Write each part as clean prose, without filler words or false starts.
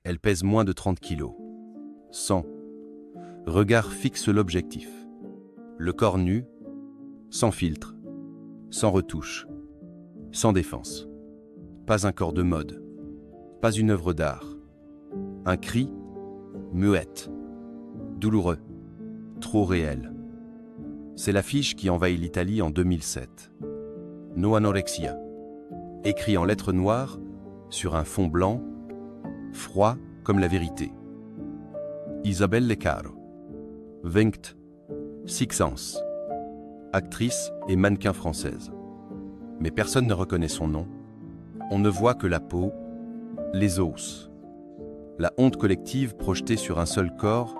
Elle pèse moins de 30 kilos. 100. Regard fixe l'objectif. Le corps nu, sans filtre, sans retouche, sans défense. Pas un corps de mode, pas une œuvre d'art. Un cri, muette, douloureux, trop réel. C'est l'affiche qui envahit l'Italie en 2007. No anorexia, écrit en lettres noires sur un fond blanc, froid comme la vérité. Isabelle Leccaro, 20, Six Sense, actrice et mannequin française. Mais personne ne reconnaît son nom. On ne voit que la peau, les os. La honte collective projetée sur un seul corps,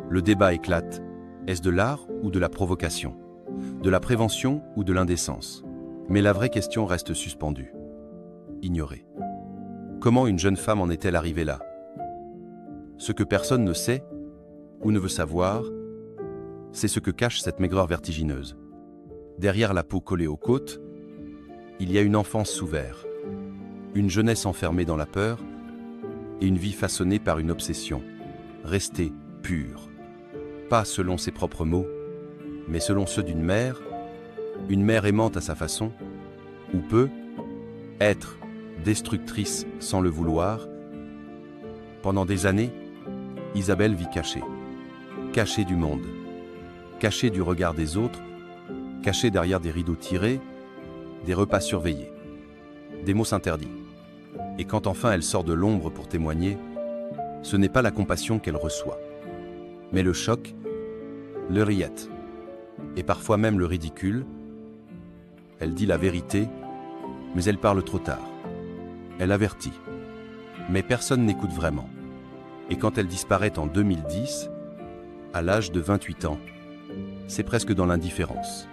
le débat éclate. Est-ce de l'art ou de la provocation? De la prévention ou de l'indécence? Mais la vraie question reste suspendue. Ignorée. Comment une jeune femme en est-elle arrivée là? Ce que personne ne sait ou ne veut savoir, c'est ce que cache cette maigreur vertigineuse. Derrière la peau collée aux côtes, il y a une enfance sous verre, une jeunesse enfermée dans la peur et une vie façonnée par une obsession, restée pure. Pas selon ses propres mots, mais selon ceux d'une mère aimante à sa façon, ou peut être destructrice sans le vouloir. Pendant des années, Isabelle vit cachée, cachée du monde, cachée du regard des autres, cachée derrière des rideaux tirés, des repas surveillés, des mots interdits. Et quand enfin elle sort de l'ombre pour témoigner, ce n'est pas la compassion qu'elle reçoit, mais le choc, le riette, et parfois même le ridicule. Elle dit la vérité, mais elle parle trop tard. Elle avertit, mais personne n'écoute vraiment. Et quand elle disparaît en 2010, à l'âge de 28 ans, c'est presque dans l'indifférence.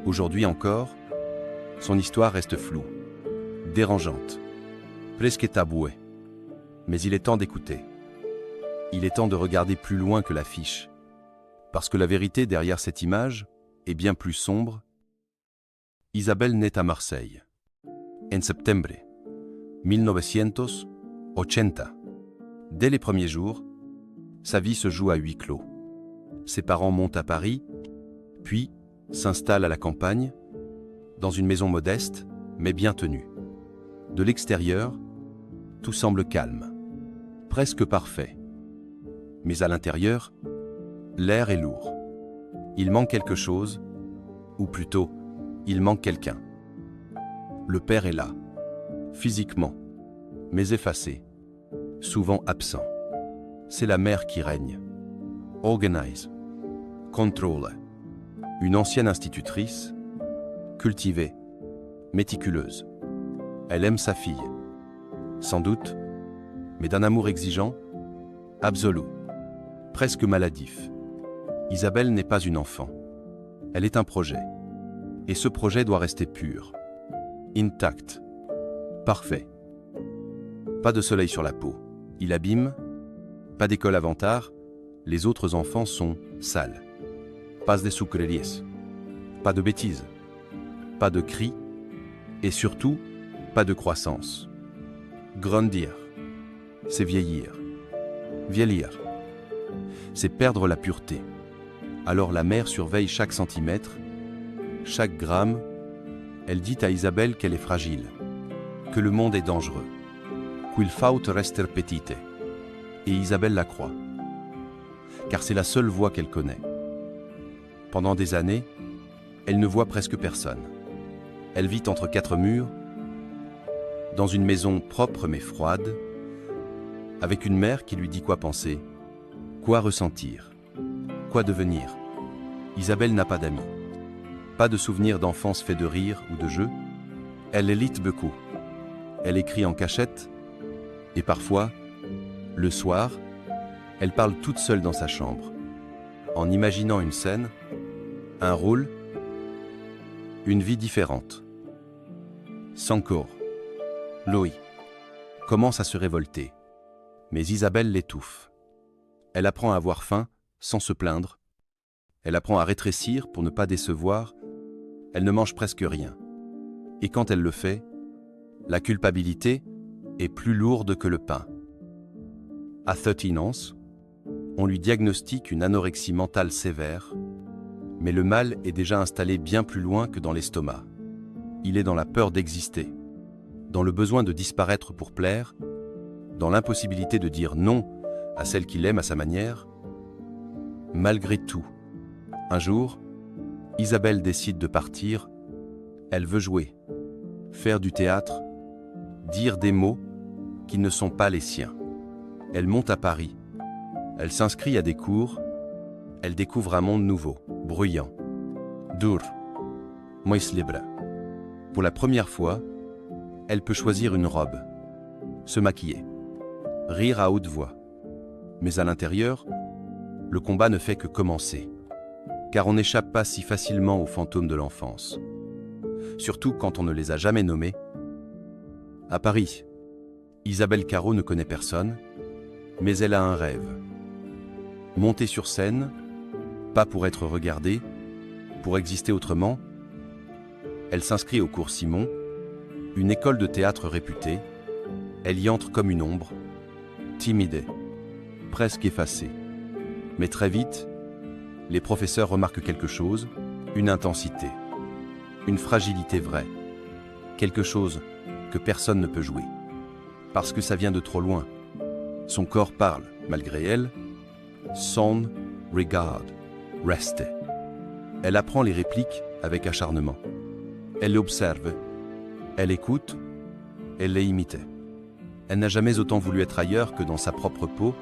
Aujourd'hui encore, son histoire reste floue, dérangeante, presque tabouée. Mais il est temps d'écouter. Il est temps de regarder plus loin que l'affiche. Parce que la vérité derrière cette image est bien plus sombre. Isabelle naît à Marseille, en septembre 1980. Dès les premiers jours, sa vie se joue à huis clos. Ses parents montent à Paris, puis s'installent à la campagne, dans une maison modeste, mais bien tenue. De l'extérieur, tout semble calme, presque parfait. Mais à l'intérieur, l'air est lourd. Il manque quelque chose, ou plutôt, il manque quelqu'un. Le père est là, physiquement, mais effacé, souvent absent. C'est la mère qui règne. Organise, contrôle. Une ancienne institutrice, cultivée, méticuleuse. Elle aime sa fille, sans doute, mais d'un amour exigeant, absolu, presque maladif. Isabelle n'est pas une enfant. Elle est un projet. Et ce projet doit rester pur, intact, parfait. Pas de soleil sur la peau, il abîme. Pas d'école avant-tard, les autres enfants sont sales. Pas de sucreries, pas de bêtises, pas de cris, et surtout, pas de croissance. Grandir, c'est vieillir. Vieillir, c'est perdre la pureté. Alors la mère surveille chaque centimètre, chaque gramme. Elle dit à Isabelle qu'elle est fragile, que le monde est dangereux, qu'il faut rester petite. Et Isabelle la croit, car c'est la seule voix qu'elle connaît. Pendant des années, elle ne voit presque personne. Elle vit entre quatre murs, dans une maison propre mais froide, avec une mère qui lui dit quoi penser, quoi ressentir, quoi devenir. Isabelle n'a pas d'amis, pas de souvenirs d'enfance faits de rire ou de jeux. Elle lit beaucoup. Elle écrit en cachette, et parfois, le soir, elle parle toute seule dans sa chambre, en imaginant une scène, un rôle, une vie différente. Sankor, Loï, commence à se révolter, mais Isabelle l'étouffe. Elle apprend à avoir faim sans se plaindre. Elle apprend à rétrécir pour ne pas décevoir. Elle ne mange presque rien. Et quand elle le fait, la culpabilité est plus lourde que le pain. À 13 ans, on lui diagnostique une anorexie mentale sévère, mais le mal est déjà installé bien plus loin que dans l'estomac. Il est dans la peur d'exister, dans le besoin de disparaître pour plaire, dans l'impossibilité de dire non à celle qu'il aime à sa manière. Malgré tout, un jour, Isabelle décide de partir. Elle veut jouer, faire du théâtre, dire des mots qui ne sont pas les siens. Elle monte à Paris. Elle s'inscrit à des cours. Elle découvre un monde nouveau, bruyant, dur, mais libre. Pour la première fois, elle peut choisir une robe, se maquiller, rire à haute voix. Mais à l'intérieur, le combat ne fait que commencer, car on n'échappe pas si facilement aux fantômes de l'enfance, surtout quand on ne les a jamais nommés. À Paris, Isabelle Carrot ne connaît personne, mais elle a un rêve. Monter sur scène, pas pour être regardée, pour exister autrement. Elle s'inscrit au cours Simon, une école de théâtre réputée. Elle y entre comme une ombre, timide, presque effacée. Mais très vite, les professeurs remarquent quelque chose, une intensité, une fragilité vraie, quelque chose que personne ne peut jouer, parce que ça vient de trop loin. Son corps parle, malgré elle. Son, regard, reste. Elle apprend les répliques avec acharnement. Elle l'observe, elle écoute, elle les imite. Elle n'a jamais autant voulu être ailleurs que dans sa propre peau.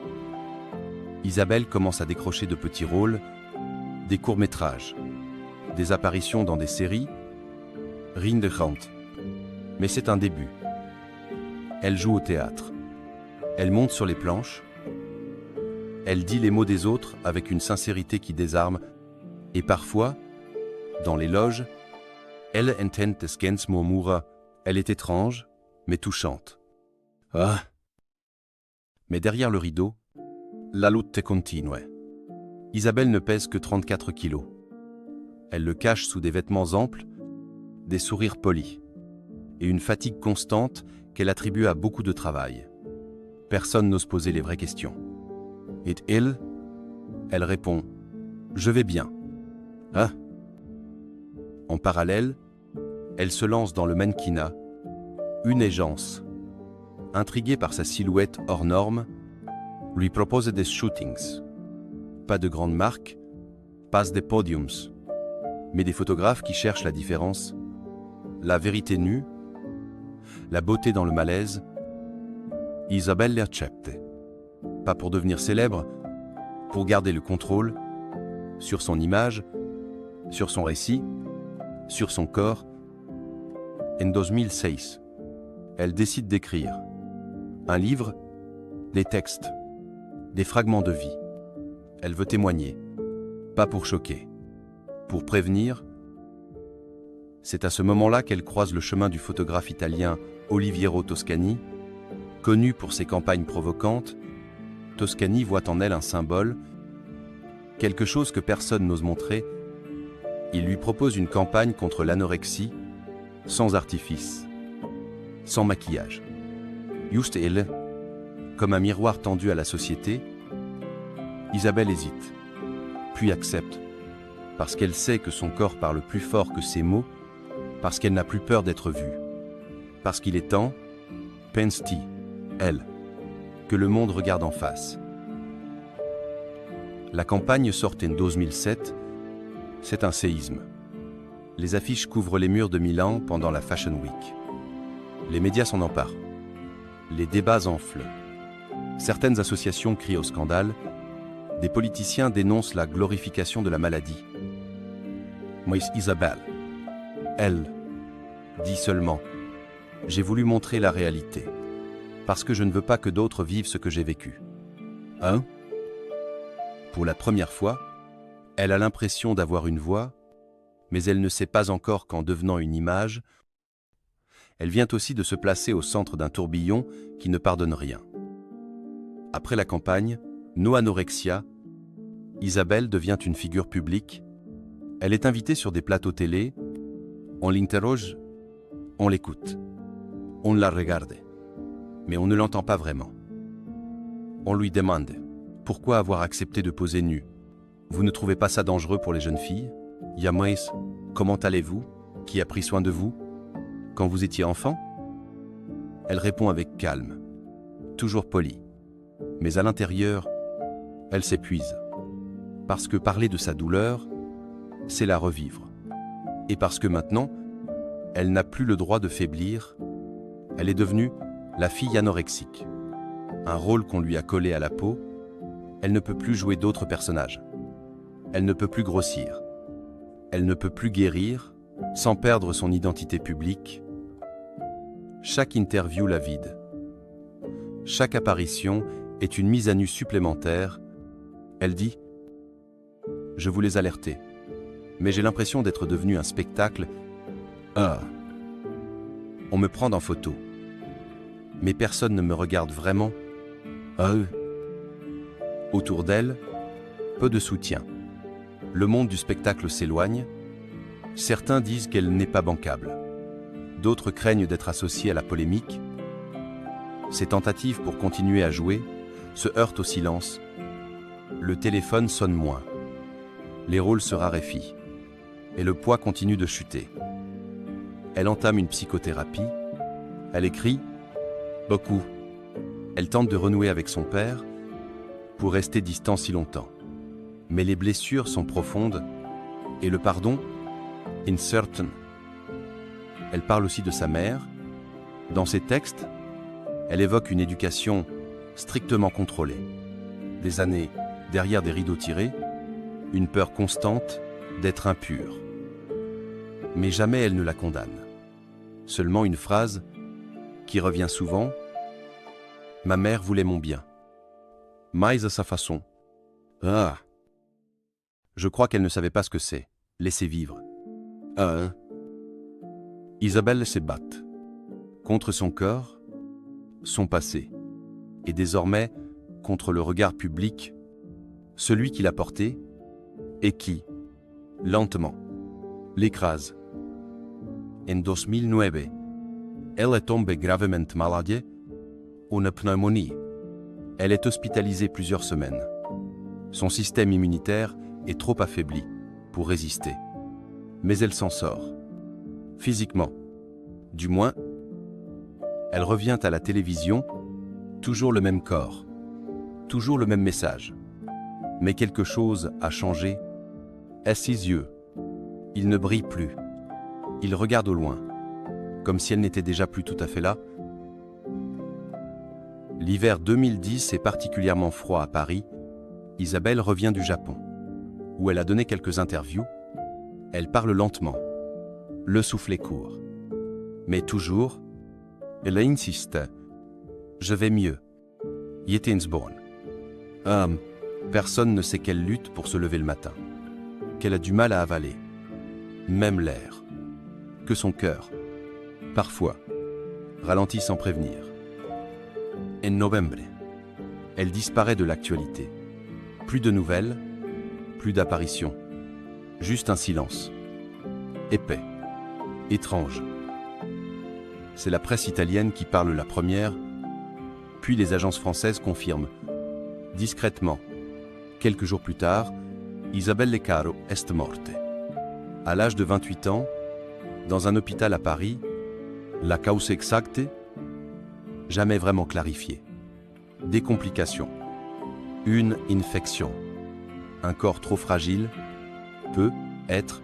Isabelle commence à décrocher de petits rôles, des courts-métrages, des apparitions dans des séries, rien de grand. Mais c'est un début. Elle joue au théâtre. Elle monte sur les planches. Elle dit les mots des autres avec une sincérité qui désarme. Et parfois, dans les loges, elle entend des gens murmurer. Elle est étrange, mais touchante. Ah! Mais derrière le rideau, la lutte continue. Isabelle ne pèse que 34 kilos. Elle le cache sous des vêtements amples, des sourires polis et une fatigue constante qu'elle attribue à beaucoup de travail. Personne n'ose poser les vraies questions. Et elle répond « Je vais bien. » Ah! En parallèle, elle se lance dans le mannequinat, une agence, intriguée par sa silhouette hors norme, lui propose des shootings. Pas de grandes marques, pas des podiums, mais des photographes qui cherchent la différence, la vérité nue, la beauté dans le malaise. Isabelle l'accepte. Pas pour devenir célèbre, pour garder le contrôle sur son image, sur son récit, sur son corps. En 2006, elle décide d'écrire un livre, des textes, des fragments de vie. Elle veut témoigner, pas pour choquer, pour prévenir. C'est à ce moment-là qu'elle croise le chemin du photographe italien Oliviero Toscani. Connu pour ses campagnes provocantes, Toscani voit en elle un symbole, quelque chose que personne n'ose montrer. Il lui propose une campagne contre l'anorexie, sans artifice, sans maquillage. Juste elle, comme un miroir tendu à la société. Isabelle hésite, puis accepte, parce qu'elle sait que son corps parle plus fort que ses mots, parce qu'elle n'a plus peur d'être vue, parce qu'il est temps, pense-t-il, elle, que le monde regarde en face. La campagne sort en 2007, c'est un séisme. Les affiches couvrent les murs de Milan pendant la Fashion Week. Les médias s'en emparent. Les débats enflent. Certaines associations crient au scandale. Des politiciens dénoncent la glorification de la maladie. Mais Isabelle, elle, dit seulement « J'ai voulu montrer la réalité, parce que je ne veux pas que d'autres vivent ce que j'ai vécu. » Hein? Pour la première fois, elle a l'impression d'avoir une voix, mais elle ne sait pas encore qu'en devenant une image, elle vient aussi de se placer au centre d'un tourbillon qui ne pardonne rien. Après la campagne, No Anorexia, Isabelle devient une figure publique. Elle est invitée sur des plateaux télé. On l'interroge, on l'écoute, on la regarde, mais on ne l'entend pas vraiment. On lui demande « Pourquoi avoir accepté de poser nu? Vous ne trouvez pas ça dangereux pour les jeunes filles? Yamais, comment allez-vous? Qui a pris soin de vous? Quand vous étiez enfant ?» Elle répond avec calme, toujours polie. Mais à l'intérieur, elle s'épuise. Parce que parler de sa douleur, c'est la revivre. Et parce que maintenant, elle n'a plus le droit de faiblir, elle est devenue la fille anorexique. Un rôle qu'on lui a collé à la peau, elle ne peut plus jouer d'autres personnages. Elle ne peut plus grossir. Elle ne peut plus guérir sans perdre son identité publique. Chaque interview la vide. Chaque apparition est une mise à nu supplémentaire. Elle dit « Je voulais alerter, mais j'ai l'impression d'être devenu un spectacle. Ah. On me prend en photo, mais personne ne me regarde vraiment. Ah. Autour d'elle, peu de soutien. Le monde du spectacle s'éloigne. Certains disent qu'elle n'est pas bancable. D'autres craignent d'être associés à la polémique. Ses tentatives pour continuer à jouer se heurtent au silence. Le téléphone sonne moins. Les rôles se raréfient. Et le poids continue de chuter. Elle entame une psychothérapie. Elle écrit beaucoup. Elle tente de renouer avec son père pour rester distant si longtemps. Mais les blessures sont profondes et le pardon, incertain. Elle parle aussi de sa mère. Dans ses textes, elle évoque une éducation strictement contrôlée. Des années derrière des rideaux tirés, une peur constante d'être impure. Mais jamais elle ne la condamne. Seulement une phrase qui revient souvent. Ma mère voulait mon bien. Mais à sa façon. Ah. Je crois qu'elle ne savait pas ce que c'est. Laisser vivre. Ah. Isabelle se bat. Contre son corps, son passé. Et désormais, contre le regard public, celui qui l'a porté et qui, lentement, l'écrase. En 2009, elle est tombée gravement malade, une pneumonie. Elle est hospitalisée plusieurs semaines. Son système immunitaire est trop affaibli pour résister. Mais elle s'en sort. Physiquement. Du moins, elle revient à la télévision, toujours le même corps, toujours le même message. Mais quelque chose a changé. À ses yeux, il ne brille plus. Il regarde au loin, comme si elle n'était déjà plus tout à fait là. L'hiver 2010 est particulièrement froid à Paris. Isabelle revient du Japon, où elle a donné quelques interviews. Elle parle lentement, le soufflet court. Mais toujours, elle insiste. Je vais mieux. Yetinsborn. Personne ne sait qu'elle lutte pour se lever le matin, qu'elle a du mal à avaler, même l'air, que son cœur, parfois, ralentit sans prévenir. En novembre, elle disparaît de l'actualité. Plus de nouvelles, plus d'apparitions, juste un silence. Épais, étrange. C'est la presse italienne qui parle la première, puis les agences françaises confirment. Discrètement, quelques jours plus tard, Isabelle Leccaro est morte. À l'âge de 28 ans, dans un hôpital à Paris, la cause exacte, jamais vraiment clarifiée. Des complications. Une infection. Un corps trop fragile peut être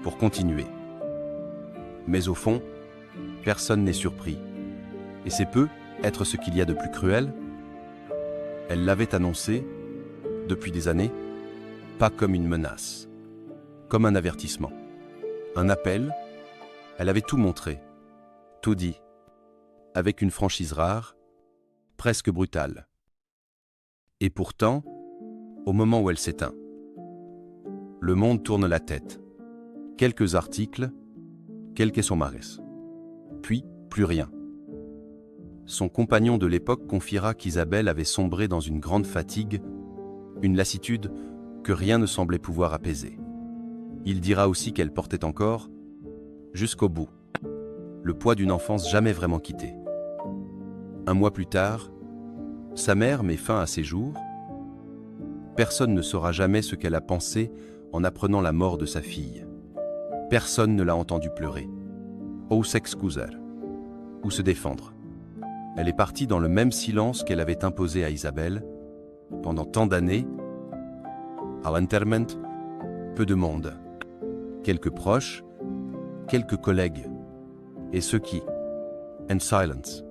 pour continuer. Mais au fond, personne n'est surpris. Et c'est peu être ce qu'il y a de plus cruel. Elle l'avait annoncé, depuis des années, pas comme une menace, comme un avertissement. Un appel, elle avait tout montré, tout dit, avec une franchise rare, presque brutale. Et pourtant, au moment où elle s'éteint, le monde tourne la tête. Quelques articles, quelques somares. Puis, plus rien. Son compagnon de l'époque confiera qu'Isabelle avait sombré dans une grande fatigue, une lassitude que rien ne semblait pouvoir apaiser. Il dira aussi qu'elle portait encore, jusqu'au bout, le poids d'une enfance jamais vraiment quittée. Un mois plus tard, Sa mère met fin à ses jours. Personne ne saura jamais ce qu'elle a pensé en apprenant la mort de sa fille. Personne ne l'a entendu pleurer, ou s'excuser, ou se défendre. Elle est partie dans le même silence qu'elle avait imposé à Isabelle. Pendant tant d'années, à l'enterrement, peu de monde. Quelques proches, quelques collègues, et ceux qui, en silence,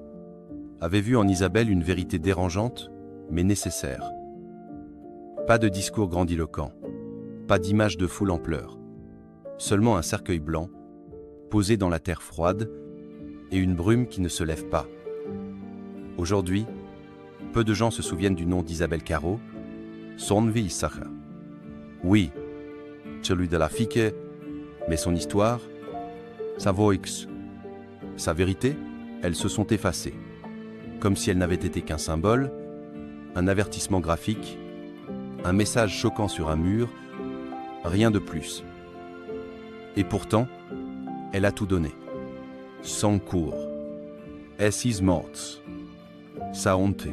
avaient vu en Isabelle une vérité dérangeante, mais nécessaire. Pas de discours grandiloquent, pas d'image de foule en pleurs, seulement un cercueil blanc, posé dans la terre froide, et une brume qui ne se lève pas. Aujourd'hui, peu de gens se souviennent du nom d'Isabelle Caro, son vie Sacha. Oui, celui de la fille, mais son histoire, sa voix, sa vérité, elles se sont effacées, comme si elles n'avaient été qu'un symbole, un avertissement graphique, un message choquant sur un mur, rien de plus. Et pourtant, elle a tout donné. Son cours, es morts, sa honte,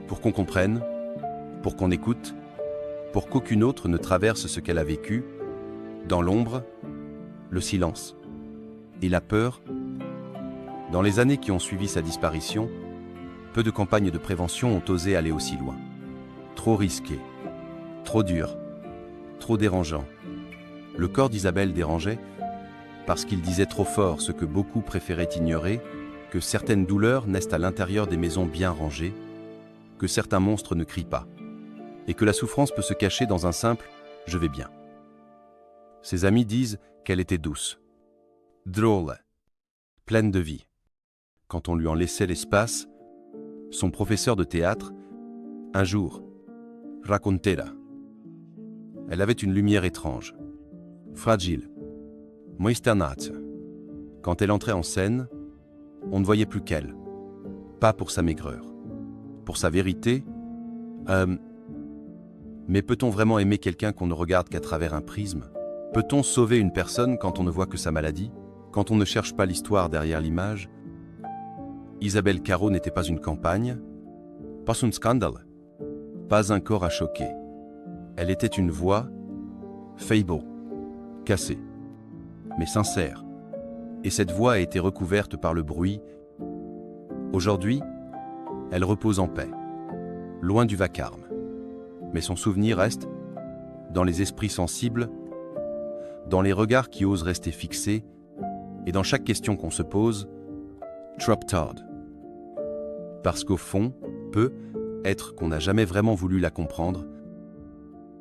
pour qu'on comprenne, pour qu'on écoute, pour qu'aucune autre ne traverse ce qu'elle a vécu, dans l'ombre, le silence et la peur. Dans les années qui ont suivi sa disparition, peu de campagnes de prévention ont osé aller aussi loin. Trop risqué, trop dur, trop dérangeant. Le corps d'Isabelle dérangeait parce qu'il disait trop fort ce que beaucoup préféraient ignorer, que certaines douleurs naissent à l'intérieur des maisons bien rangées, que certains monstres ne crient pas, et que la souffrance peut se cacher dans un simple « je vais bien ». Ses amis disent qu'elle était douce, drôle, pleine de vie. Quand on lui en laissait l'espace, son professeur de théâtre, un jour, racontera. Elle avait une lumière étrange, fragile, moisternate. Quand elle entrait en scène, on ne voyait plus qu'elle, pas pour sa maigreur, pour sa vérité. Mais peut-on vraiment aimer quelqu'un qu'on ne regarde qu'à travers un prisme? Peut-on sauver une personne quand on ne voit que sa maladie, quand on ne cherche pas l'histoire derrière l'image? Isabelle Caro n'était pas une campagne, pas un scandale, pas un corps à choquer. Elle était une voix, faible, cassée, mais sincère. Et cette voix a été recouverte par le bruit. Aujourd'hui, elle repose en paix, loin du vacarme. Mais son souvenir reste dans les esprits sensibles, dans les regards qui osent rester fixés, et dans chaque question qu'on se pose, trop tard. Parce qu'au fond, peut être qu'on n'a jamais vraiment voulu la comprendre,